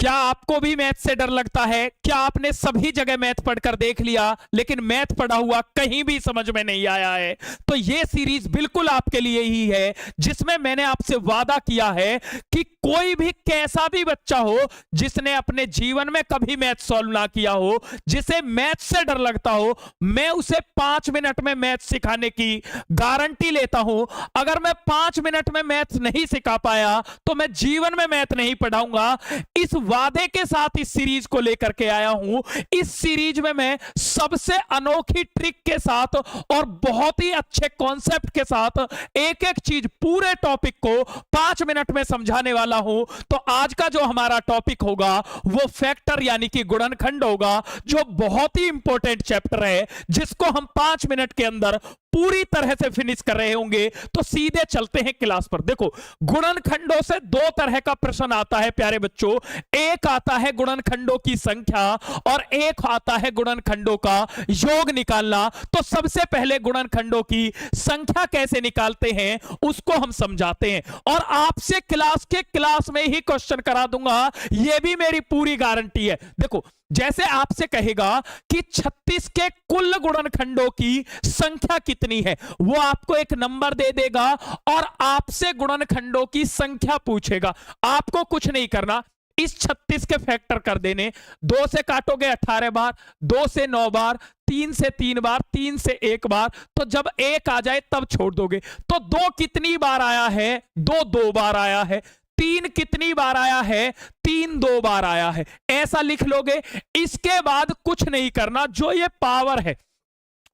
क्या आपको भी मैथ से डर लगता है? क्या आपने सभी जगह मैथ पढ़कर देख लिया लेकिन मैथ पढ़ा हुआ कहीं भी समझ में नहीं आया है? तो ये सीरीज बिल्कुल आपके लिए ही है, जिसमें मैंने आपसे वादा किया है कि कोई भी कैसा भी बच्चा हो जिसने अपने जीवन में कभी मैथ सॉल्व ना किया हो, जिसे मैथ से डर लगता हो, मैं उसे 5 मिनट में मैथ सिखाने की गारंटी लेता हूं। अगर मैं 5 मिनट में मैथ नहीं सिखा पाया तो मैं जीवन में मैथ नहीं पढ़ाऊंगा। इस वादे के साथ इस सीरीज को लेकर के आया हूं। इस सीरीज में मैं सबसे अनोखी ट्रिक के साथ और बहुत ही अच्छे कॉन्सेप्ट के साथ एक एक चीज पूरे टॉपिक को 5 मिनट में समझाने वाला हूं। तो आज का जो हमारा टॉपिक होगा वो फैक्टर यानी कि गुणनखंड होगा, जो बहुत ही इंपॉर्टेंट चैप्टर है, जिसको हम 5 मिनट के अंदर पूरी तरह से फिनिश कर रहे होंगे। तो सीधे चलते हैं क्लास पर। देखो, गुणनखंडों से दो तरह का प्रश्न आता है प्यारे बच्चों। एक आता है गुणनखंडों की संख्या और एक आता है गुणनखंडों का योग निकालना। तो सबसे पहले गुणनखंडों की संख्या कैसे निकालते हैं उसको हम समझाते हैं, और आपसे क्लास के क्लास में ही क्वेश्चन करा दूंगा, यह भी मेरी पूरी गारंटी है। देखो, जैसे आपसे कहेगा कि 36 के कुल गुणनखंडों की संख्या कितनी है, वो आपको एक नंबर दे देगा और आपसे गुणनखंडों की संख्या पूछेगा। आपको कुछ नहीं करना, इस 36 के फैक्टर कर देने। 2 से काटोगे 18 बार, 2 से 9 बार, 3 से 3 बार, 3 से 1 बार। तो जब 1 आ जाए तब छोड़ दोगे। तो 2 कितनी बार आया है? 2 2 बार आया है। 3 कितनी बार आया है? 3 2 बार आया है। ऐसा लिख लोगे। इसके बाद कुछ नहीं करना। जो ये पावर है,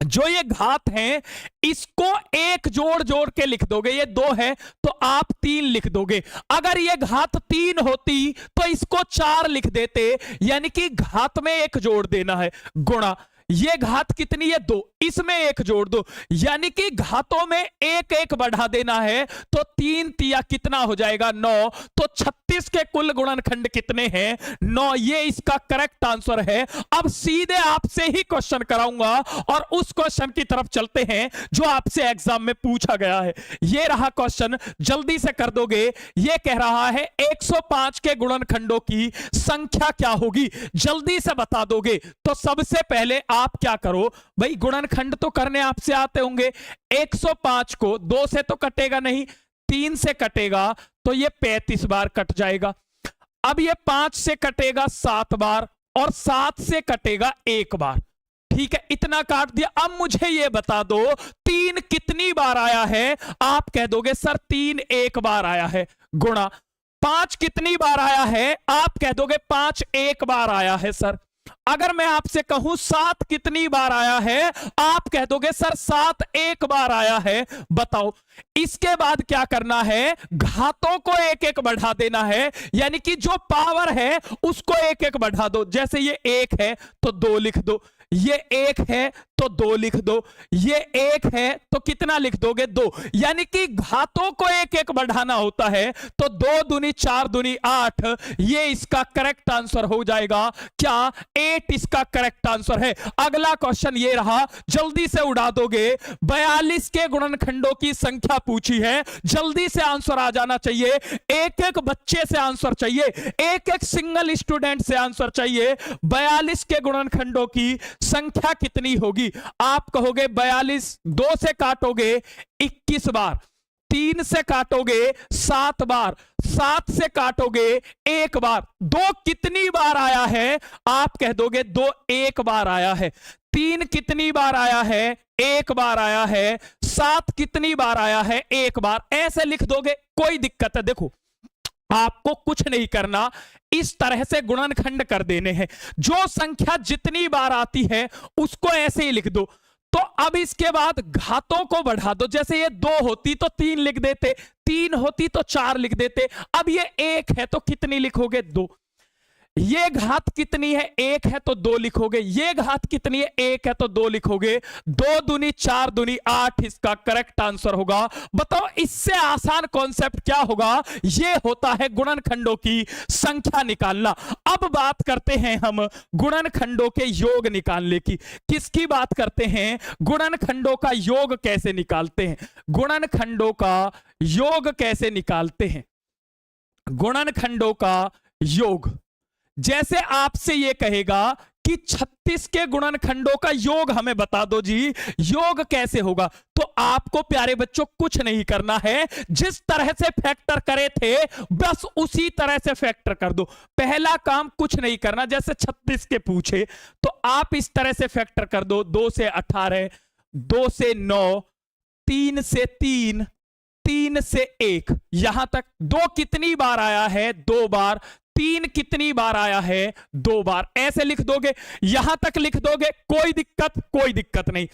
जो ये घात है, इसको एक जोड़ जोड़ के लिख दोगे। ये 2 है तो आप 3 लिख दोगे। अगर ये घात 3 होती तो इसको 4 लिख देते, यानी कि घात में एक जोड़ देना है, गुणा। ये घात कितनी है? 2, इसमें एक जोड़ दो, यानी कि घातों में एक एक बढ़ा देना है। तो 3 तिया कितना हो जाएगा? 9। तो 36 के कुल गुणनखंड कितने हैं? 9। ये इसका करेक्ट आंसर है। अब सीधे आपसे ही क्वेश्चन कराऊंगा और उस क्वेश्चन की तरफ चलते हैं जो आपसे एग्जाम में पूछा गया है। ये रहा क्वेश्चन, जल्दी से कर दोगे। ये कह रहा है 105 के गुणनखंडों की संख्या क्या होगी? जल्दी से बता दोगे। तो सबसे पहले आप क्या करो भाई, गुणनखंड तो करने आपसे आते होंगे। 105 को 2 से तो कटेगा नहीं, 3 से कटेगा तो ये 35 बार कट जाएगा। अब ये 5 से कटेगा 7 बार और 7 से कटेगा 1 बार। ठीक है, इतना काट दिया। अब मुझे ये बता दो 3 कितनी बार आया है? आप कह दोगे सर 3 1 बार आया है, गुणा। 5 कितनी बार आया है? आप कह दोगे 5 1 बार आया है सर। अगर मैं आपसे कहूं 7 कितनी बार आया है? आप कह दोगे सर 7 1 बार आया है। बताओ, इसके बाद क्या करना है? घातों को एक एक बढ़ा देना है, यानी कि जो पावर है उसको एक एक बढ़ा दो। जैसे ये 1 है तो 2 लिख दो, ये 1 है तो 2 लिख दो, ये 1 है तो कितना लिख दोगे? 2। यानी कि घातों को एक एक बढ़ाना होता है। तो 2 दूनी 4 दूनी 8, ये इसका करेक्ट आंसर हो जाएगा। क्या? 8 इसका करेक्ट आंसर है। अगला क्वेश्चन ये रहा, जल्दी से उड़ा दोगे। 42 के गुणनखंडों की संख्या पूछी है, जल्दी से आंसर आ जाना चाहिए। एक एक बच्चे से आंसर चाहिए, एक एक सिंगल स्टूडेंट से आंसर चाहिए। 42 के गुणनखंडों की संख्या कितनी होगी? आप कहोगे 42, 2 से काटोगे 21 बार, 3 से काटोगे 7 बार, 7 से काटोगे 1 बार। 2 कितनी बार आया है? आप कह दोगे 2 1 बार आया है। 3 कितनी बार आया है? 1 बार आया है। 7 कितनी बार आया है? 1 बार। ऐसे लिख दोगे, कोई दिक्कत है? देखो, आपको कुछ नहीं करना, इस तरह से गुणनखंड कर देने हैं। जो संख्या जितनी बार आती है उसको ऐसे ही लिख दो। तो अब इसके बाद घातों को बढ़ा दो। जैसे ये 2 होती तो 3 लिख देते, 3 होती तो 4 लिख देते। अब ये 1 है तो कितनी लिखोगे? 2। ये घात कितनी है? 1 है तो 2 लिखोगे। ये घात कितनी है? 1 है तो 2 लिखोगे। 2 दूनी 4 दूनी 8 इसका करेक्ट आंसर होगा। बताओ, इससे आसान कॉन्सेप्ट क्या होगा? ये होता है गुणनखंडों की संख्या निकालना। अब बात करते हैं हम गुणनखंडों के योग निकालने की। किसकी बात करते हैं? गुणनखंडों का योग कैसे निकालते हैं? गुणनखंडों का योग कैसे निकालते हैं? गुणनखंडों का योग जैसे आपसे ये कहेगा कि 36 के गुणनखंडों का योग हमें बता दो जी, योग कैसे होगा, तो आपको प्यारे बच्चों कुछ नहीं करना है, जिस तरह से फैक्टर करे थे बस उसी तरह से फैक्टर कर दो। पहला काम कुछ नहीं करना, जैसे 36 के पूछे तो आप इस तरह से फैक्टर कर दो, 2 से 18, 2 से 9, 3 से 3, 3 से 1, यहां तक 2 कितनी बार आया है, 2 बार, 3 कितनी बार आया है, 2 बार, ऐसे लिख दोगे, यहां तक लिख दोगे, कोई दिक्कत नहीं।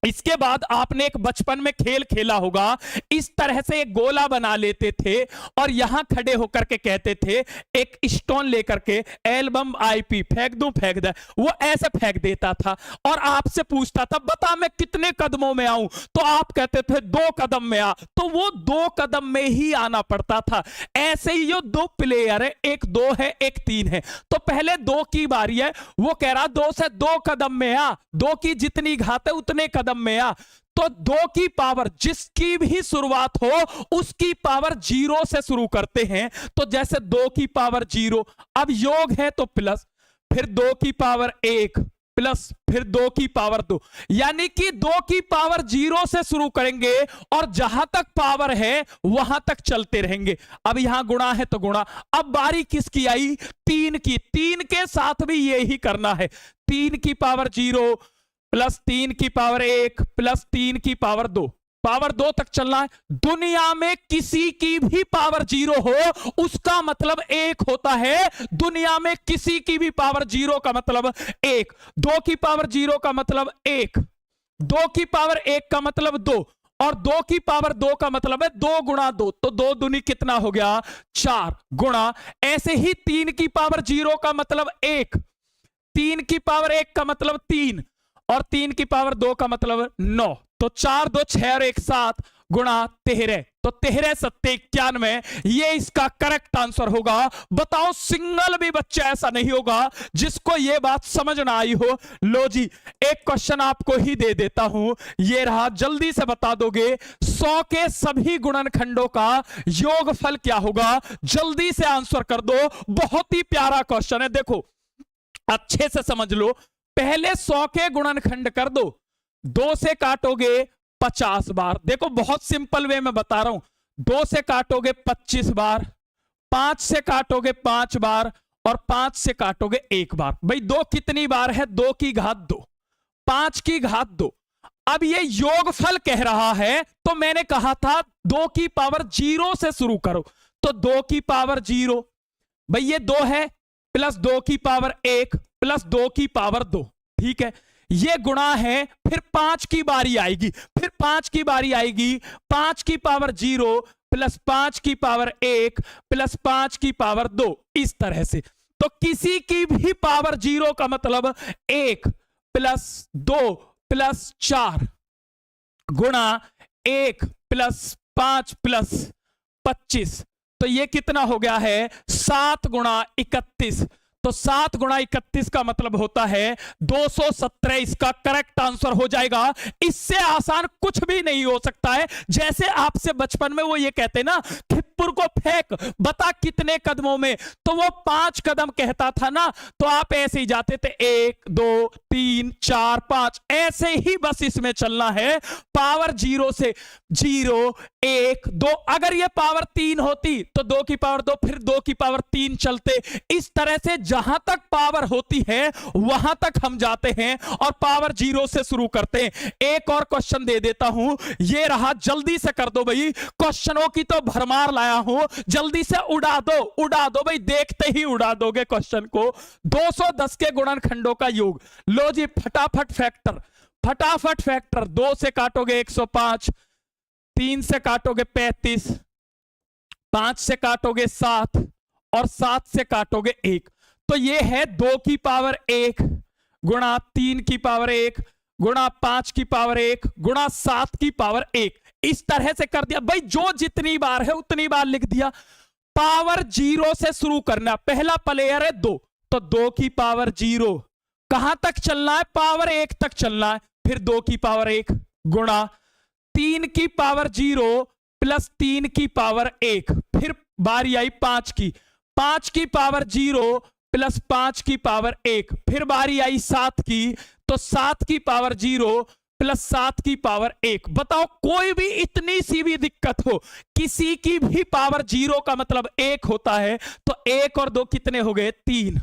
इसके बाद आपने एक बचपन में खेल खेला होगा, इस तरह से एक गोला बना लेते थे और यहां खड़े होकर के कहते थे, एक स्टोन लेकर के एल्बम आईपी फेंक दूं, फेंक दे, वो ऐसे फेंक देता था और आपसे पूछता था बता मैं कितने कदमों में आऊं, तो आप कहते थे 2 कदम में आ, तो वो 2 कदम में ही आना पड़ता था। ऐसे ही जो 2 प्लेयर है, एक 2 है एक 3 है, तो पहले 2 की बारी है, वो कह रहा 2 से 2 कदम में आ, 2 की जितनी घात है उतने कदम में आ, तो 2 की पावर जिसकी भी शुरुआत हो उसकी पावर 0 से शुरू करते हैं, तो जैसे 2 की पावर 0, अब योग है तो प्लस, फिर 2 की पावर 1 प्लस, फिर 2 की पावर 2, यानी कि 2 की पावर 0 से शुरू करेंगे और जहां तक पावर है वहां तक चलते रहेंगे। अब यहां गुणा है तो गुणा, अब बारी किसकी आई, 3 की, 3 के साथ भी यही करना है, 3 की पावर 0 प्लस 3 की पावर 1 प्लस 3 की पावर 2, पावर 2 तक चलना है। दुनिया में किसी की भी पावर 0 हो उसका मतलब 1 होता है, दुनिया में किसी की भी पावर 0 का मतलब 1, 2 की पावर 0 का मतलब 1, 2 की पावर 1 का मतलब 2, और 2 की पावर 2 का मतलब है 2 गुणा 2, तो 2 दूनी कितना हो गया 4, गुणा, ऐसे ही 3 की पावर 0 का मतलब 1, 3 की पावर 1 का मतलब 3, और 3 की पावर 2 का मतलब 9, तो 4 2 6 और 1 7 गुणा 13, तो 13 7 91, ये इसका करेक्ट आंसर होगा। बताओ सिंगल भी बच्चा ऐसा नहीं होगा जिसको ये बात समझ ना आई हो। लो जी, एक क्वेश्चन आपको ही दे देता हूं, ये रहा, जल्दी से बता दोगे 100 के सभी गुणनखंडों का योगफल क्या होगा, जल्दी से आंसर कर दो। बहुत ही प्यारा क्वेश्चन है, देखो अच्छे से समझ लो। पहले 100 के गुणनखंड कर दो, 2 से काटोगे 50 बार, देखो बहुत सिंपल वे में बता रहा हूं, 2 से काटोगे 25 बार, 5 से काटोगे 5 बार, और 5 से काटोगे 1 बार। भाई 2 कितनी बार है, 2 की घात 2, 5 की घात 2। अब ये योगफल कह रहा है, तो मैंने कहा था 2 की पावर 0 से शुरू करो, तो 2 की पावर 0, भाई ये 2 है, प्लस 2 की पावर 1 प्लस 2 की पावर 2, ठीक है, ये गुणा है, फिर 5 की बारी आएगी, फिर 5 की बारी आएगी, 5 की पावर 0 प्लस 5 की पावर 1 प्लस 5 की पावर 2, इस तरह से। तो किसी की भी पावर 0 का मतलब 1 प्लस 2 प्लस 4 गुणा 1 प्लस 5 प्लस 25, तो ये कितना हो गया है 7 गुणा 31, तो 7 गुणा 31 का मतलब होता है 217, इसका करेक्ट आंसर हो जाएगा। इससे आसान कुछ भी नहीं हो सकता है। जैसे आपसे बचपन में वो ये कहते ना, खिप्पुर को फेंक बता कितने कदमों में, तो वो 5 कदम कहता था ना, तो आप ऐसे ही जाते थे 1 2 3 4 5, ऐसे ही बस इसमें चलना है। पावर 0 से 0 1 2, अगर ये पावर 3 होती तो 2 की पावर 2, फिर 2 की पावर 3 चलते, इस तरह से जहां तक पावर होती है वहां तक हम जाते हैं और पावर 0 से शुरू करते हैं। एक और क्वेश्चन दे देता हूं, ये रहा, जल्दी से कर दो भाई, क्वेश्चनों की तो भरमार लाया हूं, जल्दी से उड़ा दो भाई, देखते ही उड़ा दोगे क्वेश्चन को। 210 के गुणनखंडों का योग, लो जी फटाफट फैक्टर, 2 से काटोगे 105, 3 से काटोगे 35, 5 से काटोगे 7, और 7 से काटोगे 1, तो ये है 2 की पावर 1 गुणा 3 की पावर 1 गुणा 5 की पावर 1 गुणा 7 की पावर 1, इस तरह से कर दिया भाई। जो जितनी बार है उतनी बार लिख दिया। पावर 0 से शुरू करना, पहला प्लेयर है 2, तो 2 की पावर 0 कहां तक चलना है, पावर 1 तक चलना है, फिर 2 की पावर 1 गुणा 3 की पावर 0 प्लस 3 की पावर 1, फिर बारी आई 5 की पावर 0 प्लस 5 की पावर 1। फिर बारी आई 7 की, तो 7 की पावर 0 प्लस 7 की पावर 1। बताओ कोई भी इतनी सी भी दिक्कत हो, किसी की भी पावर 0 का मतलब 1 होता है, तो 1 और 2 कितने हो गए? 3,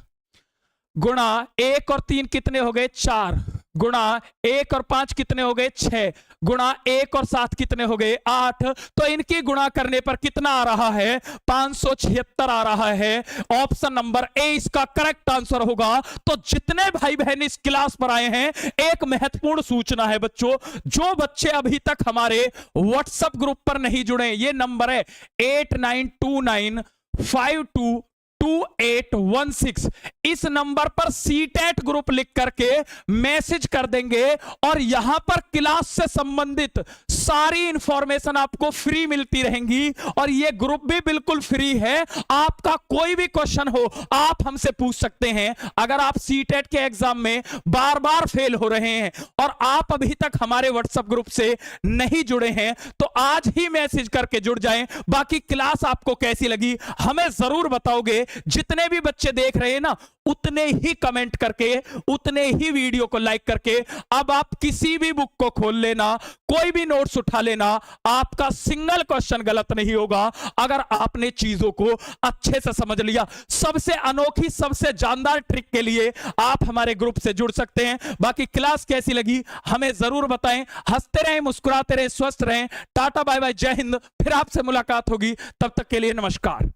गुणा 1 और 3 कितने हो गए? 4, गुणा 1 और 5 कितने हो गए? 6, गुणा 1 और 7 कितने हो गए? 8। तो इनकी गुणा करने पर कितना आ रहा है? 576 आ रहा है। ऑप्शन नंबर ए इसका करेक्ट आंसर होगा। तो जितने भाई बहन इस क्लास पर आए हैं, एक महत्वपूर्ण सूचना है बच्चों, जो बच्चे अभी तक हमारे व्हाट्सएप ग्रुप पर नहीं जुड़े, ये नंबर है 8929522816। इस नंबर पर सीटेट ग्रुप लिख करके मैसेज कर देंगे और यहां पर क्लास से संबंधित सारी इंफॉर्मेशन आपको फ्री मिलती रहेंगी और ये ग्रुप भी बिल्कुल फ्री है। आपका कोई भी क्वेश्चन हो आप हमसे पूछ सकते हैं। अगर आप सीटेट के एग्जाम में बार बार फेल हो रहे हैं और आप अभी तक हमारे व्हाट्सएप ग्रुप से नहीं जुड़े हैं, तो आज ही मैसेज करके जुड़ जाएं। बाकी क्लास आपको कैसी लगी हमें जरूर बताओगे। जितने भी बच्चे देख रहे हैं ना, उतने ही कमेंट करके, उतने ही वीडियो को लाइक करके अब आप किसी भी बुक को खोल लेना, कोई भी नोट्स उठा लेना, आपका सिंगल क्वेश्चन गलत नहीं होगा अगर आपने चीजों को अच्छे से समझ लिया। सबसे अनोखी, सबसे जानदार ट्रिक के लिए आप हमारे ग्रुप से जुड़ सकते हैं। बाकी क्लास कैसी लगी हमें जरूर बताएं। हंसते रहें, मुस्कुराते रहें, स्वस्थ रहें। टाटा बाय बाय, जय हिंद। फिर आपसे मुलाकात होगी, तब तक के लिए नमस्कार।